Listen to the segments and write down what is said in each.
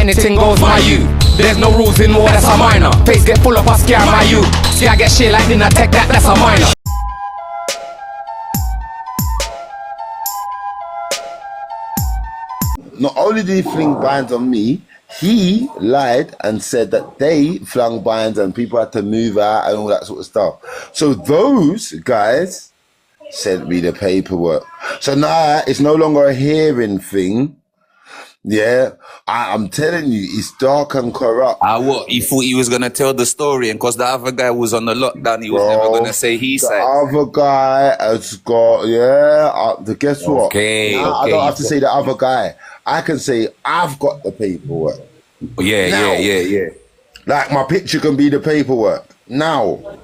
anything goes, my you. There's no rules in war, that's a minor. Face get full up a scare, my you. See I get shit like dinner, tech that's a minor. Not only did he fling binds on me, he lied and said that they flung binds and people had to move out and all that sort of stuff. So those guys sent me the paperwork. So now it's no longer a hearing thing. Yeah, I'm telling you, it's dark and corrupt. What? He thought he was going to tell the story, and because the other guy was on the lockdown, he was never going to say he said. The other guy has got, guess what? Okay, now, I don't have to say the other guy. I can say I've got the paperwork. Yeah. Like my picture can be the paperwork. Now.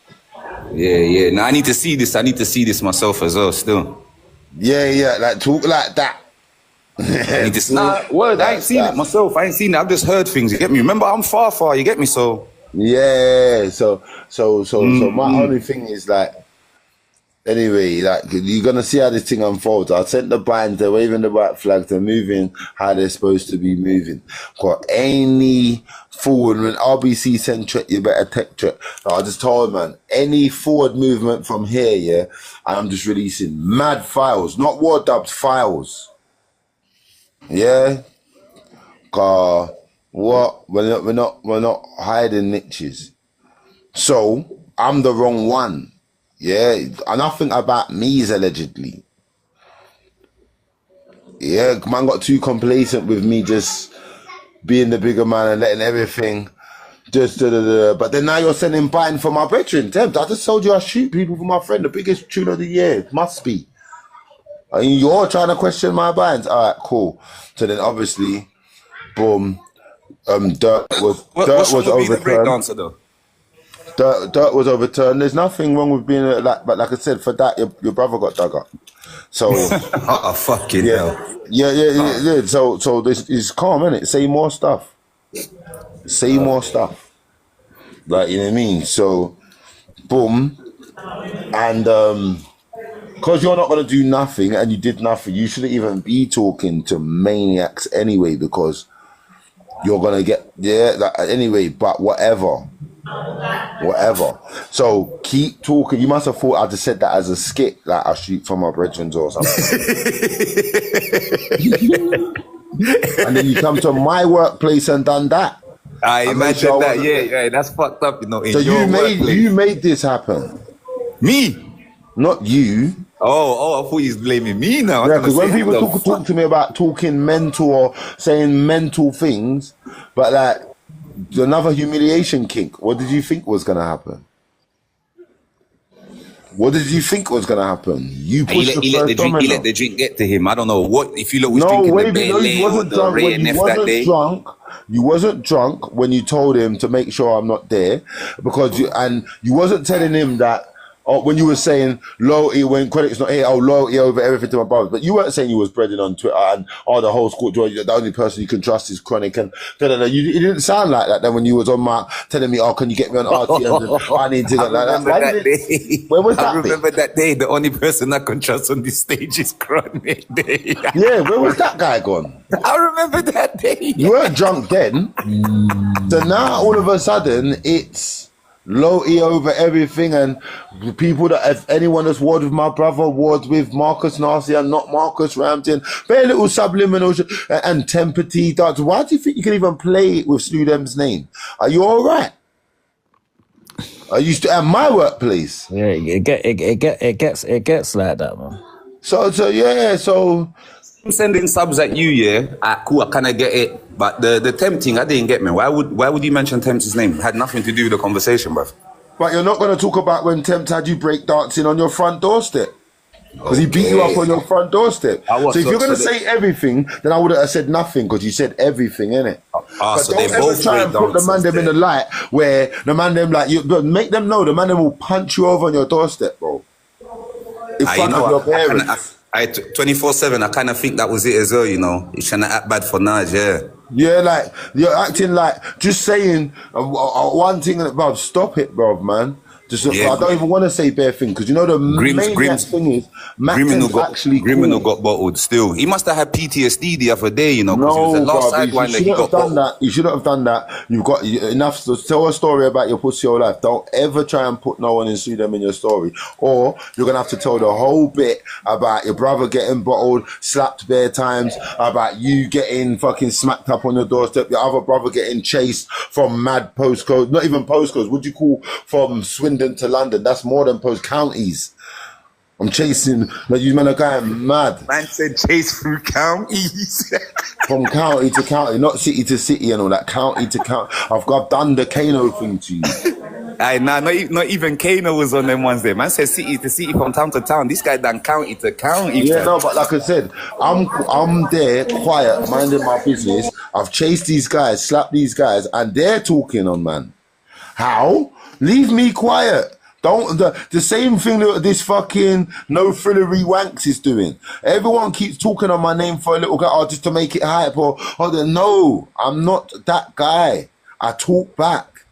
Yeah. Now I need to see this. I need to see this myself as well still. Yeah. Like talk like that. I need to I ain't seen it myself. I ain't seen it. I've just heard things. You get me? Remember, I'm far. You get me? So. Yeah. So my only thing is like, anyway, like you're gonna see how this thing unfolds. I sent the binds, they're waving the white flags, they're moving how they're supposed to be moving. Got any forward when RBC send threat, you better tech threat. No, I just told man, any forward movement from here, yeah, I'm just releasing mad files, not war dubs, files. Yeah, what we're not hiding niches. So I'm the wrong one. Yeah, nothing about me is allegedly. Yeah, man got too complacent with me just being the bigger man and letting everything just But then now you're sending bind for my brethren. Tempt, I just told you I shoot people for my friend, the biggest tune of the year. It must be. And you're trying to question my binds. All right, cool. So then obviously, boom, dirt was overturned. Dirt was overturned. There's nothing wrong with being but like I said, for that your brother got dug up. So fucking hell. Yeah. So this is calm, innit? Say more stuff. More stuff. Like, you know what I mean? So boom. And because you're not gonna do nothing and you did nothing, you shouldn't even be talking to maniacs anyway, because you're gonna get anyway, but whatever. So keep talking. You must have thought I just said that as a skit, like I shoot for my brethren or something. And then you come to my workplace and done that. I imagine that. Yeah, that's fucked up, you know. So you made this happen. Me? Not you. Oh, I thought he's blaming me now. Yeah, because when people talk to me about talking mental or saying mental things, but like another humiliation kink, what did you think was going to happen? What did you think was going to happen? You pushed he let the drink get to him. I don't know what, if you look was drinking the Belay or the Ray and F that day. You wasn't drunk when you told him to make sure I'm not there, because you wasn't telling him that. Oh, when you were saying loyalty when Chronik's not here, loyalty over everything to my brothers, but you weren't saying you was breading on Twitter and the whole school, the only person you can trust is Chronik and you didn't sound like that then when you was on my telling me, can you get me on RT? I need to go like that. Where was that? I remember that day. The only person I can trust on this stage is Chronik day. Yeah, where was that guy gone? I remember that day. You weren't drunk then. So now all of a sudden it's loyalty over everything, and people that if anyone that's warred with my brother warred with Marcus Nasty and not Marcus Rampton, very little subliminal and Tempety. Why do you think you can even play with Snoodem's name? Are you all right? Are you still at my workplace? Yeah, it gets like that, man. So I'm sending subs at you, yeah. Cool, I kind of get it, but the tempting, I didn't get, man. Why would you mention Tempt's name? It had nothing to do with the conversation, bruv. But you're not going to talk about when Tempt had you break dancing on your front doorstep, because he beat you up on your front doorstep. So if you're going to say everything, then I would have said nothing, because you said everything, innit? But so don't ever try and put the man them in the light where the man them make them know the man them will punch you over on your doorstep, bro. In front of your parents. 24/7, I kind of think that was it as well, you know. You're trying to act bad for Naj, yeah. Yeah, like, you're acting like, just saying one thing, bruv, stop it, bruv, man. Just I don't even want to say bare thing because you know the main thing is Macken's actually Criminal cool. got bottled still. He must have had PTSD the other day, you know, because it was the last sidewinder he got bottled. You shouldn't have done that. You've got enough to tell a story about your pussy whole life. Don't ever try and put no one and sue them in your story. Or you're going to have to tell the whole bit about your brother getting bottled, slapped bare times, about you getting fucking smacked up on your doorstep, your other brother getting chased from mad postcodes, not even postcodes, what do you call from Swindon to London? That's more than post counties. I'm chasing, like you man are going mad. Man said chase through counties. From county to county, not city to city and all that, county to county. I've done the Kano thing to you. Aye, nah, not even Kano was on them ones there. Man said city to city, from town to town. This guy done county to county. Yeah, no, but like I said, I'm there, quiet, minding my business. I've chased these guys, slapped these guys, and they're talking on, man. How? Leave me quiet. Don't the same thing that this fucking no frillery wanks is doing. Everyone keeps talking on my name for a little guy, just to make it hype or no, I'm not that guy. I talk back.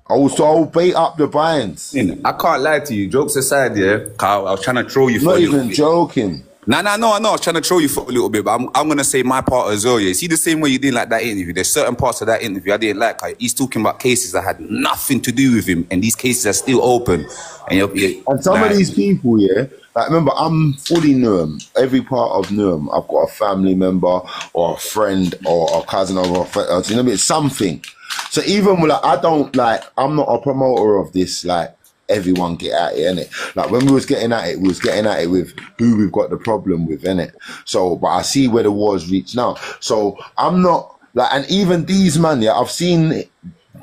I'll bait up the binds. I can't lie to you. Jokes aside, yeah, Carl, I was trying to troll you for not a little even bit. Joking. No, I was trying to troll you for a little bit, but I'm going to say my part as well, yeah. See the same way you didn't like that interview? There's certain parts of that interview I didn't like. He's talking about cases that had nothing to do with him, and these cases are still open. And some of these people, yeah, like remember, I'm fully Newham. Every part of Newham, I've got a family member or a friend or a cousin or a friend, or, you know what I mean? Something. So even when I'm not a promoter of this, like, everyone get at it, innit? Like when we was getting at it with who we've got the problem with, innit? So, but I see where the war's reached now. So I'm not like, and even these man, yeah, I've seen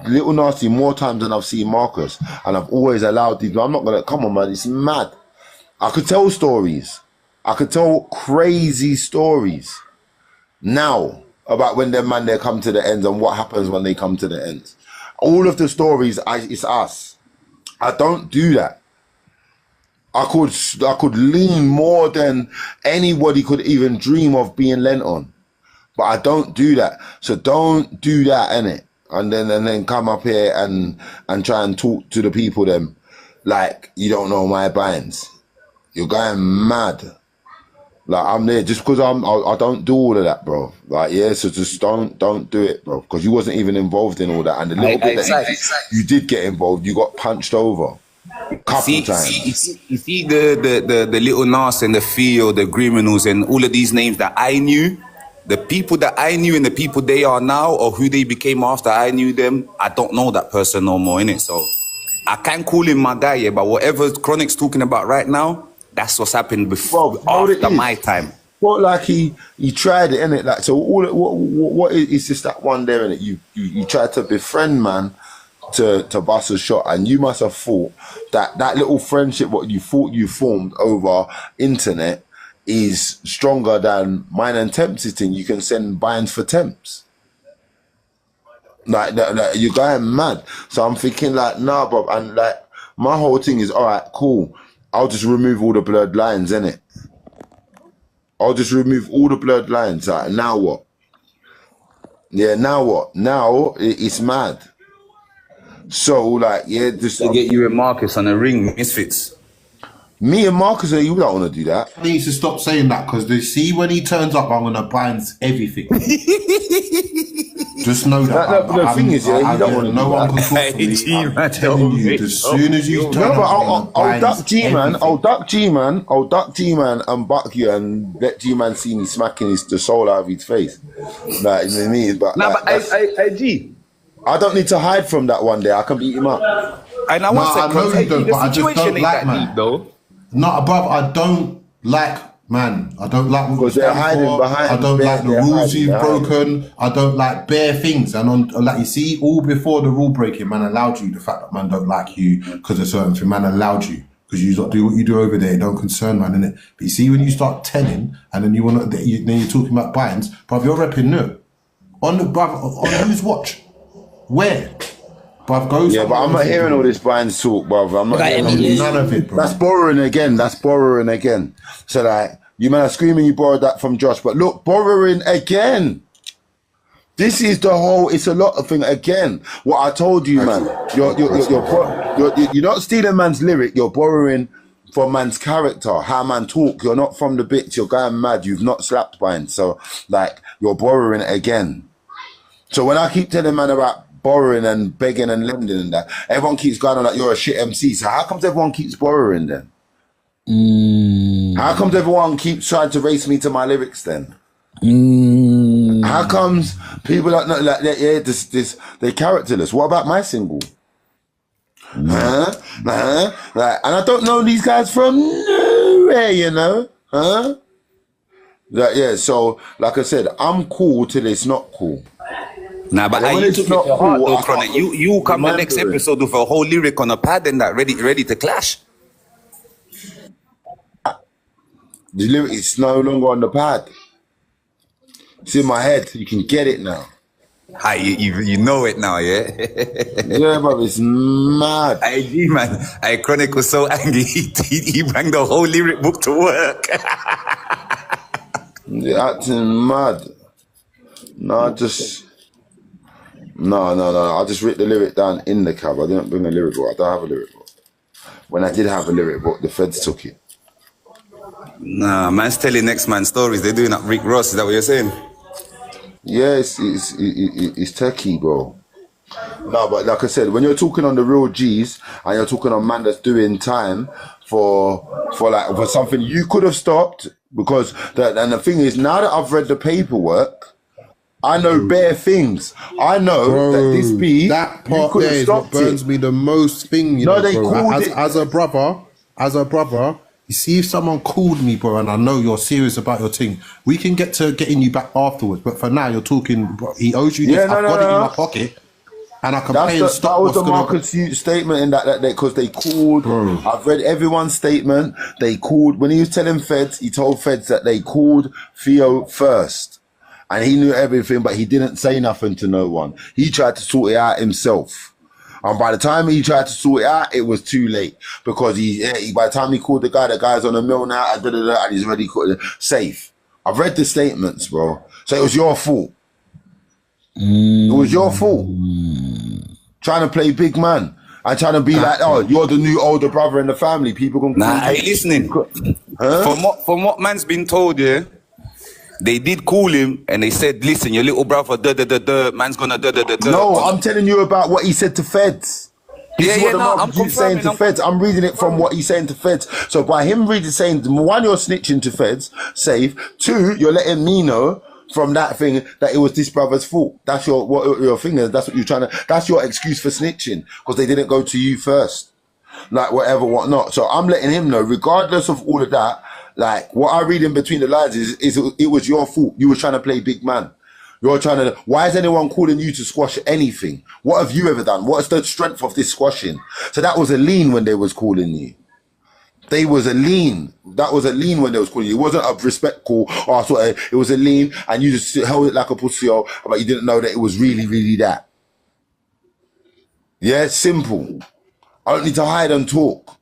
Little Nasty more times than I've seen Marcus, and I've always allowed these. I'm not gonna come on, man. It's mad. I could tell stories. I could tell crazy stories now about when them man they come to the ends and what happens when they come to the ends. All of the stories, it's us. I don't do that. I could lean more than anybody could even dream of being lent on, but I don't do that. So don't do that, innit? And then come up here and try and talk to the people them like you don't know my binds. You're going mad. Like I'm there just because I don't do all of that, bro. Like yeah, so just don't do it, bro. Because you wasn't even involved in all that, and the little bit that you did get involved, you got punched over a couple times. You see the Little Nas and the Theo, the criminals, and all of these names that I knew. The people that I knew and the people they are now, or who they became after I knew them, I don't know that person no more, innit? So I can't call him my guy, yeah, but whatever Chronik's talking about right now, that's what's happened before, after my time. Well, like he tried it, innit? Like so, what is just that one there, innit? You tried to befriend man to bust a shot, and you must have thought that little friendship what you thought you formed over internet is stronger than mine and Temps' thing. You can send binds for Temps. Like you're going mad. So I'm thinking like, nah, bro, and like my whole thing is all right, cool. I'll just remove all the blurred lines, innit? I'll just remove all the blurred lines. Like, now what? Yeah, now what? Now it's mad. So, like, yeah, just to get you and Marcus on a ring, misfits. Me and Marcus, you don't want to do that. He needs to stop saying that because they see when he turns up, I'm gonna bind everything. Just know that. The thing is, yeah, you don't want to. No one can talk for me. I'm telling you, as soon as you turn up, I'll duck G-man. I'll duck G-man and buck you and let G-man see me smacking the soul out of his face. Like, you know what I mean? But I G. I don't need to hide from that one day. I can beat him up. And I know you don't, but I just don't like, man. Deep, though. Not above. I don't like, man. I don't like what they're hiding behind. I don't like the rules you've broken. I don't like bare things. And on, like you see, all before the rule breaking, man allowed you. The fact that man don't like you because of certain thing, man allowed you because you do what you do over there. It don't concern man, innit? But you see, when you start telling and then then you're talking about binds, bruv, you're repping no on the bruv on whose watch, where. Yeah, but I'm not hearing all this binds talk, brother. I'm not hearing none of it, bro. That's borrowing again. So like, you man are screaming you borrowed that from Josh, but look, borrowing again. This is the whole. It's a lot of thing. Again, what I told you, man. You're not stealing man's lyric. You're borrowing from man's character, how man talk. You're not from the bits. You're going mad. You've not slapped mine. So, like, you're borrowing it again. So when I keep telling man about borrowing and begging and lending and that, everyone keeps going on like you're a shit MC. So how comes everyone keeps borrowing then? How comes everyone keeps trying to race me to my lyrics then? How comes people are not like they're characterless? What about my single? Like, and I don't know these guys from nowhere, you know? Like, yeah, so like I said, I'm cool till it's not cool. Nah, but when you it's took it not to heart cool, though, I Chronik. can't You come the next remember it. episode with a whole lyric on a pad and that ready to clash. The lyric is no longer on the pad. It's in my head. You can get it now. Hi, you know it now, yeah? Yeah, bro, it's mad. I agree, man. Chronik was so angry, he brought the whole lyric book to work. You're acting mad. No, I just wrote the lyric down in the cab. I didn't bring a lyric book. I don't have a lyric book. When I did have a lyric book, the feds took it. Nah, man's telling next man stories. They're doing up Rick Ross. Is that what you're saying? Yeah, it's techie, bro. No, but like I said, when you're talking on the real G's and you're talking on man that's doing time for something you could have stopped, because and the thing is, now that I've read the paperwork, I know bare things. I know that this beat, that you part could there have is what stopped burns it. me the most thing, you No, know, they bro. called it. As a brother, you see, if someone called me, bro, and I know you're serious about your thing, we can get to getting you back afterwards. But for now, you're talking, bro, he owes you this. Yeah, no, I've no, got it in no. my pocket, and I can pay and That stop was what's the gonna... Marcus Hughes statement in that because they called. Bro. I've read everyone's statement. They called when he was telling feds. He told feds that they called Theo first, and he knew everything, but he didn't say nothing to no one. He tried to sort it out himself. And by the time he tried to sort it out, it was too late because by the time he called the guy's on the mill now, and he's already safe. I've read the statements, bro. So it was your fault. It was your fault. Trying to play big man and trying to be like, oh, you're the new older brother in the family. People can. Nah, hey, listening. Huh? From what man's been told, yeah, they did call him and they said, listen, your little brother, man's gonna No, I'm telling you about what he said to feds. This is what the Marcus Hughes saying to feds. I'm reading it from what he's saying to feds. So by him saying, one, you're snitching to feds, safe. Two, you're letting me know from that thing that it was this brother's fault. That's your thing. That's what you're trying to. That's your excuse for snitching because they didn't go to you first. Like whatever, whatnot. So I'm letting him know, regardless of all of that. Like what I read in between the lines is it was your fault. You were trying to play big man. You're trying to. Why is anyone calling you to squash anything? What have you ever done? What's the strength of this squashing? So that was a lean when they was calling you. They was a lean. That was a lean when they was calling you. It wasn't a respect call or sort of, it was a lean and you just held it like a pussy, but you didn't know that it was really, really that. Yeah, simple. I don't need to hide and talk.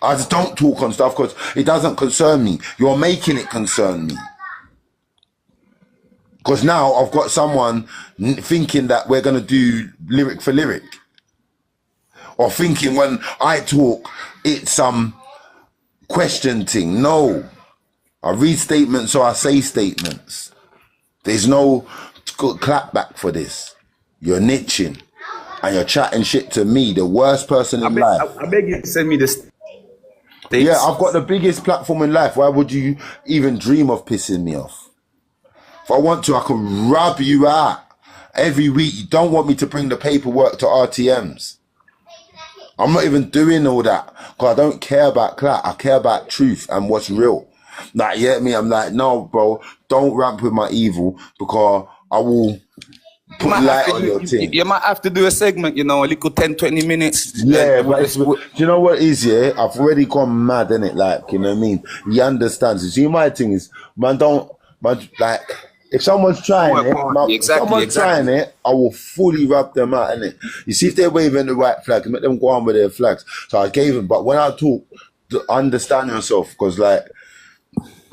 I just don't talk on stuff because it doesn't concern me. You're making it concern me. Because now I've got someone thinking that we're going to do lyric for lyric. Or thinking when I talk, it's some question thing. No. I read statements or I say statements. There's no clap back for this. You're niching. And you're chatting shit to me, the worst person in life. I beg you to send me this. Yeah, I've got the biggest platform in life. Why would you even dream of pissing me off? If I want to, I can rub you out every week. You don't want me to bring the paperwork to RTMs. I'm not even doing all that because I don't care about clout. I care about truth and what's real. Like, you get me? I'm like, no, bro, don't ramp with my evil because I will put light on your thing. You might have to do a segment, you know, a little 10, 20 minutes. Yeah, but do you know what it is, yeah? I've already gone mad, innit? Like, you know what I mean? He understands. You see, my thing is, like, if someone's trying trying it, I will fully rub them out, innit? You see, if they're waving the white flag, let them go on with their flags. So I gave them, but when I talk, understand yourself, because, like,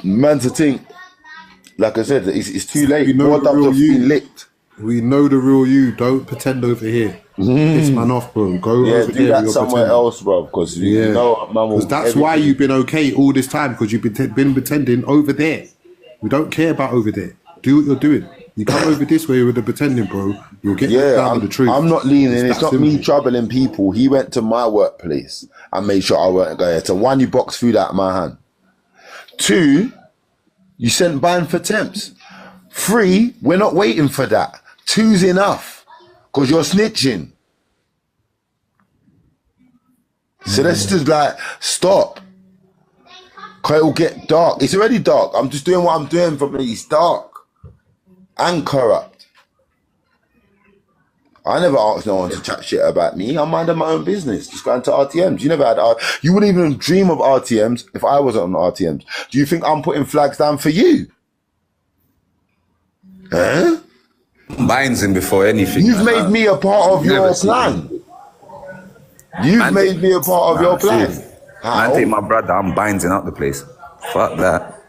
man, to think, like I said, it's too late. We know More the dubs real have you. been licked. We know the real you. Don't pretend over here. Piss man off, bro. Go Yeah, over do there. that You're somewhere pretending. else, bro. Because you Yeah, know, man, because that's why you've been okay all this time. Because you've been pretending over there. We don't care about over there. Do what you're doing. You come over this way with the pretending, bro. You'll get down with the truth. I'm not leaning. It's that not me simple. troubling people. He went to my workplace and made sure I weren't going. So one, you boxed food out of my hand. Two, you sent buying for temps. Three, we're not waiting for that. Two's enough because you're snitching. So let's just like stop. Cause it'll get dark. It's already dark. I'm just doing what I'm doing for me. It's dark and corrupt. I never asked no one to chat shit about me. I'm minding my own business. Just going to RTMs. You never had you wouldn't even dream of RTMs if I wasn't on RTMs. Do you think I'm putting flags down for you? Huh? Binds him before anything. You've made me a part of your plan. You've made me a part of your plan. Man, take my brother, I'm binding out the place. Fuck that.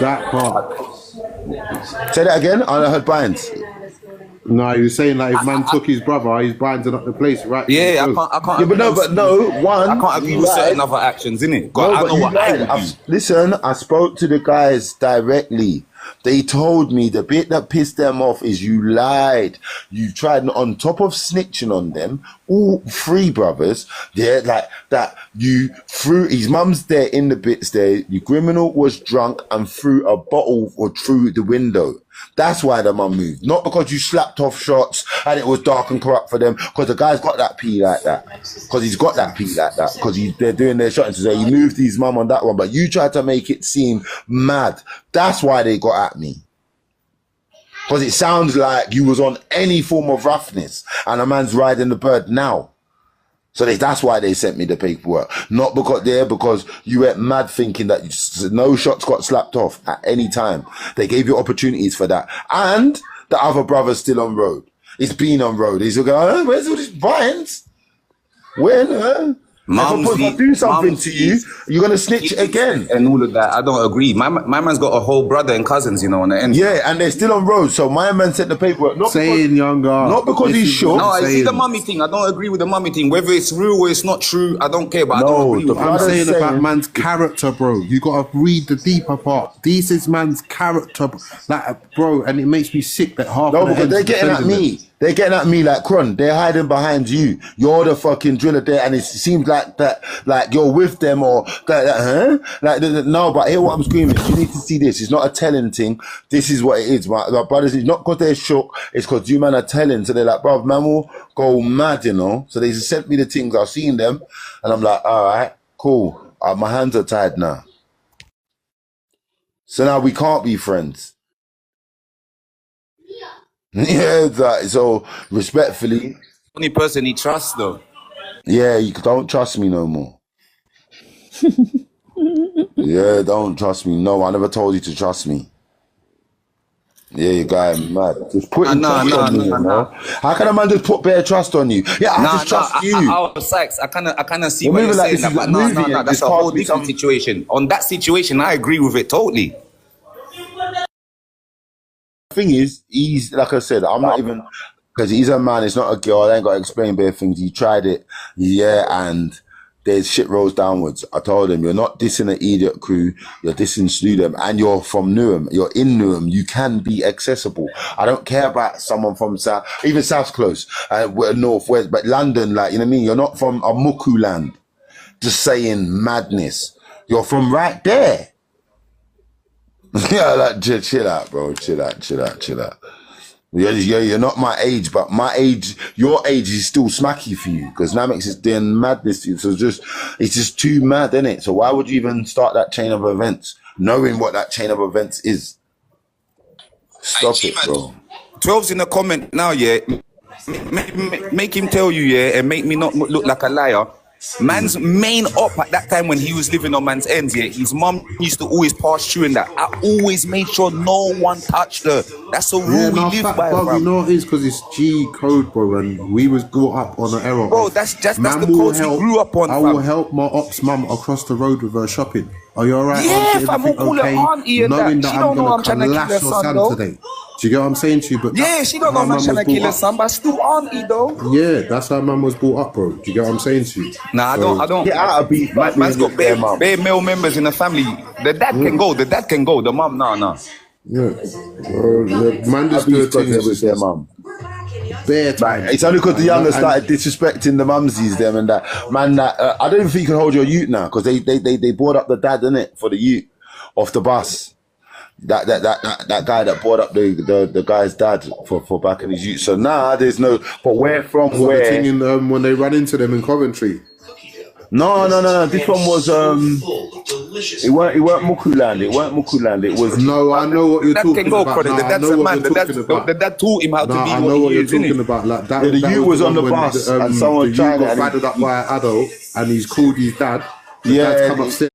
That part. Say that again. I heard binds. No, you're saying like if man took his brother, he's binding up the place, right? Yeah, I can't. Yeah, but one. I can't agree with certain other actions, innit? God, I know what I would do. Listen, I spoke to the guys directly. They told me the bit that pissed them off is you lied. You tried on top of snitching on them, all three brothers, they're like that. You threw his mum's there in the bits there. Your criminal was drunk and threw a bottle or through the window. That's why the mum moved. Not because you slapped off shots and it was dark and corrupt for them. Because the guy's got that pee like that. Because he's got that pee like that. Because they're doing their shot. So he moved his mum on that one. But you tried to make it seem mad. That's why they got at me. Because it sounds like you was on any form of roughness. And a man's riding the bird now. So that's why they sent me the paperwork. Not because you went mad thinking that no shots got slapped off at any time. They gave you opportunities for that. And the other brother's still on road. It's been on road. He's going, oh, where's all these binds? When? If I do something to you, you're going to snitch again. And all of that. I don't agree. My man's got a whole brother and cousins, on the end. Yeah, and they're still on road. So my man sent the paperwork. Not because he's sure. No, I see the mummy thing. I don't agree with the mummy thing. Whether it's real or it's not true, I don't care. But I don't agree with I'm saying about man's character, bro. You got to read the deeper part. This is man's character. Like, bro, and it makes me sick that half of the because they're getting at me. They're getting at me like, Chron, they're hiding behind you. You're the fucking driller there, and it seems like that, like you're with them or that, huh? Like, no, but hear what I'm screaming. You need to see this. It's not a telling thing. This is what it is. My brothers, it's not because they're shook. It's because you man are telling. So they're like, bro, man will go mad, So they just sent me the things. I've seen them, and I'm like, all right, cool. My hands are tied now. So now we can't be friends. Yeah, so respectfully. Only person he trusts, though. Yeah, you don't trust me no more. Yeah, don't trust me. No, I never told you to trust me. Yeah, you guy mad. Just putting trust on me, How can a man just put bare trust on you? Yeah, I just trust you. I kind of see what you're saying. But no, that's a whole different situation. On that situation, I agree with it totally. Thing is, he's like I said, I'm not even because he's a man, it's not a girl. I ain't got to explain bare things. He tried it, and there's shit rolls downwards. I told him, you're not dissing an idiot crew, you're dissing Snewdom, and you're from Newham, you're in Newham, you can be accessible. I don't care about someone from South, even South's close, North, West, but London, like, you know what I mean? You're not from a Muku land, just saying madness. You're from right there. Yeah, like, chill out, bro. Chill out. You're not my age, but my age, your age is still smacky for you because Namex is doing madness to you. So it's just too mad, isn't it? So why would you even start that chain of events, knowing what that chain of events is? Stop it, bro. 12's in the comment now, yeah. Make him tell you, yeah, and make me not look like a liar. Man's main up at that time when he was living on man's ends, yeah, his mum used to always pass through and that. I always made sure no one touched her. That's the rule we live by, bro. bro. You know it is because it's G code, bro, and we was brought up on an era. Bro, that's the code we grew up on, I fam. will help my ops mum across the road with her shopping. Are you alright? Yeah, fam, we'll call her auntie and knowing that. that She I'm don't know gonna I'm trying to kill her lash your son, son though. today. Do you get what I'm saying to you? But Yeah, she don't know I'm trying to kill her son, but still auntie, though. Yeah, that's how man was brought up, bro. Do you get what I'm saying to you? Nah, I don't. Get out of beef. Man's got bare male members in the family. The dad can go. The mum, nah. Yeah, man just do things with their mum. bare time. It's only because the youngers started disrespecting the mumsies, them and that. Man, I don't even think you can hold your youth now because they brought up the dad, innit, for the youth off the bus. That guy that brought up the guy's dad for back in his youth. So now there's no. But where from? Where? The thing in, when they run into them in Coventry. No. This one was it weren't Mukuland. It weren't Mukuland. It was. No, I know what you're talking about. Chronik. The dad's a man. The dad taught him how to be. I know what you're talking about. Like that. Yeah, the youth was on the bus and someone the trying got battered up by an adult, and he's called his dad. The dad's come upstairs.